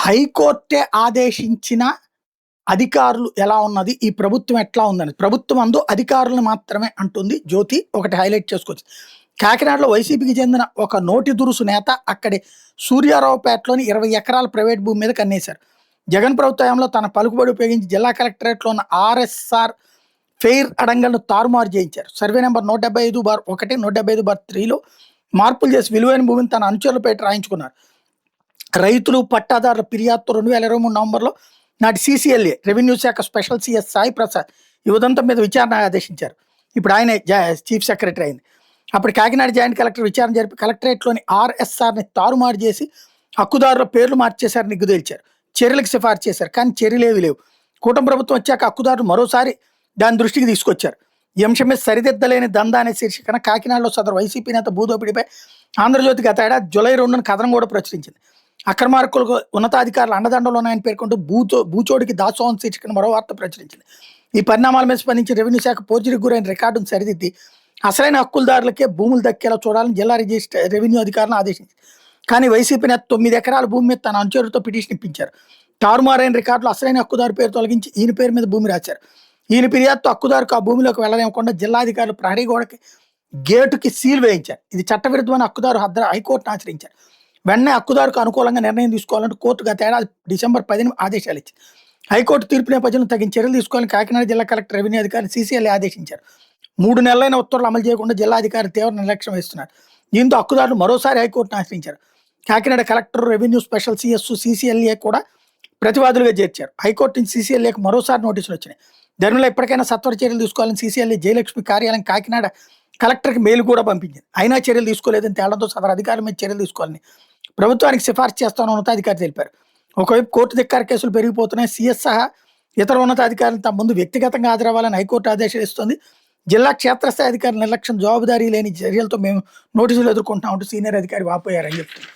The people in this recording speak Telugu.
హైకోర్టే ఆదేశించిన అధికారులు ఎలా ఉన్నది? ఈ ప్రభుత్వం ఎట్లా ఉందని. ప్రభుత్వం అందు అధికారులను మాత్రమే అంటుంది జ్యోతి. ఒకటి హైలైట్ చేసుకోవచ్చు. కాకినాడలో వైసీపీకి చెందిన ఒక నోటి దురుసు నేత అక్కడి సూర్యారావుపేటలోని 20 ఎకరాల ప్రైవేట్ భూమి మీద కన్నేశారు. జగన్ ప్రభుత్వంలో తన పలుకుబడి ఉపయోగించి జిల్లా కలెక్టరేట్లో ఉన్న ఆర్ఎస్ఆర్ ఫెయిర్ అడంగలను తారుమారు చేయించారు. సర్వే నెంబర్ 175/1, 175/3లో మార్పులు చేసి విలువైన భూమిని తన అనుచరులపేట రాయించుకున్నారు. రైతులు పట్టాదారుల ఫిర్యాదుతో 2023 నవంబర్లో నాటి సీసీఎల్ఏ రెవెన్యూ శాఖ స్పెషల్ సిఎస్ సాయి ప్రసాద్ ఈ ఉదంతం మీద విచారణ ఆదేశించారు. ఇప్పుడు ఆయన చీఫ్ సెక్రటరీ అయింది. అప్పుడు కాకినాడ జాయింట్ కలెక్టర్ విచారణ జరిపి కలెక్టరేట్లోని ఆర్ఎస్ఆర్ని తారుమారు చేసి హక్కుదారుల పేర్లు మార్చేశారు, నిగ్గు తేల్చారు. చర్యలకు సిఫార్సు చేశారు, కానీ చర్యలేవి లేవు. కూటమి ప్రభుత్వం వచ్చాక హక్కుదారులు మరోసారి దాని దృష్టికి తీసుకొచ్చారు. ఈ అంశం మీద సరిదిద్దలేని దందా అనే శీర్షికన కాకినాడలో సదరు వైసీపీ నేత భూదోపిడిపై ఆంధ్రజ్యోతి గత ఏడాది జూలై 2న కథనం కూడా ప్రచురించింది. అక్రమార్కులకు ఉన్నతాధికారులు అండదండలు ఉన్నాయని పేర్కొంటూ భూచోడికి దాసోహం శీర్షికన మరో వార్త ప్రచురించింది. ఈ పరిణామాల మీద స్పందించి రెవెన్యూ శాఖ పోర్జరీకి గురైన రికార్డును సరిదిద్ది అసలైన హక్కులదారులకే భూములు దక్కేలా చూడాలని జిల్లా రెవెన్యూ అధికారులను ఆదేశించింది. కానీ వైసీపీ నేత 9 ఎకరాల భూమి మీద తన అనుచరులతో పిటిషన్ ఇప్పించారు. తారుమారైన రికార్డులు అసలైన హక్కుదారు పేరు తొలగించి ఈయన పేరు మీద భూమి రాశారు. ఈయన ఫిర్యాదుతో హక్కుదారుకు ఆ భూమిలోకి వెళ్ళనివ్వకుండా జిల్లాధికారులు ప్రహరీ గోడకి గేటుకి సీల్ వేయించారు. ఇది చట్టవిరుద్ధమైన హక్కుదారు హైకోర్టును ఆశ్రయించారు. వెంటనే హక్కుదారుకు అనుకూలంగా నిర్ణయం తీసుకోవాలంటూ కోర్టు గత ఏడాది డిసెంబర్ 10న ఆదేశాలు ఇచ్చింది. హైకోర్టు తీర్పు నేపథ్యంలో తగిన చర్యలు తీసుకోవాలని కాకినాడ జిల్లా కలెక్టర్ రెవెన్యూ అధికారి సీసీఎల్ఏ ఆదేశించారు. 3 నెలలైన ఉత్తర్వులు అమలు చేయకుండా జిల్లా అధికారి తీవ్ర నిర్లక్ష్యం వహిస్తున్నారు. దీంతో హక్కుదారులు మరోసారి హైకోర్టును ఆశ్రయించారు. Kakinada collector, revenue special CS, CCLA కూడా ప్రతివాదులుగా చేర్చారు. హైకోర్టు నుంచి సీసీఎల్ఏకి మరోసారి నోటీసులు వచ్చినాయి. ధర్మలో ఎప్పటికైనా సత్వర చర్యలు తీసుకోవాలని సీసీఎల్ఏ జయలక్ష్మి కార్యాలయం కాకినాడ కలెక్టర్కి మెయిల్ కూడా పంపించింది. అయినా చర్యలు తీసుకోలేదని తేలడంతో సదరు అధికారుల మీద చర్యలు తీసుకోవాలని ప్రభుత్వానికి సిఫార్సు చేస్తామని ఉన్నతాధికారి తెలిపారు. ఒకవైపు కోర్టు ధిక్కార కేసులు పెరిగిపోతున్నాయి. సీఎస్ సహా ఇతర ఉన్నతాధికారులు తమ ముందు వ్యక్తిగతంగా హాజరవ్వాలని హైకోర్టు ఆదేశాలు ఇస్తోంది. జిల్లా క్షేత్రస్థాయి అధికారుల నిర్లక్ష్యం, జవాబుదారీ లేని చర్యలతో మేము నోటీసులు ఎదుర్కొంటున్నామంటూ సీనియర్ అధికారి వాపోయారని చెప్తున్నారు.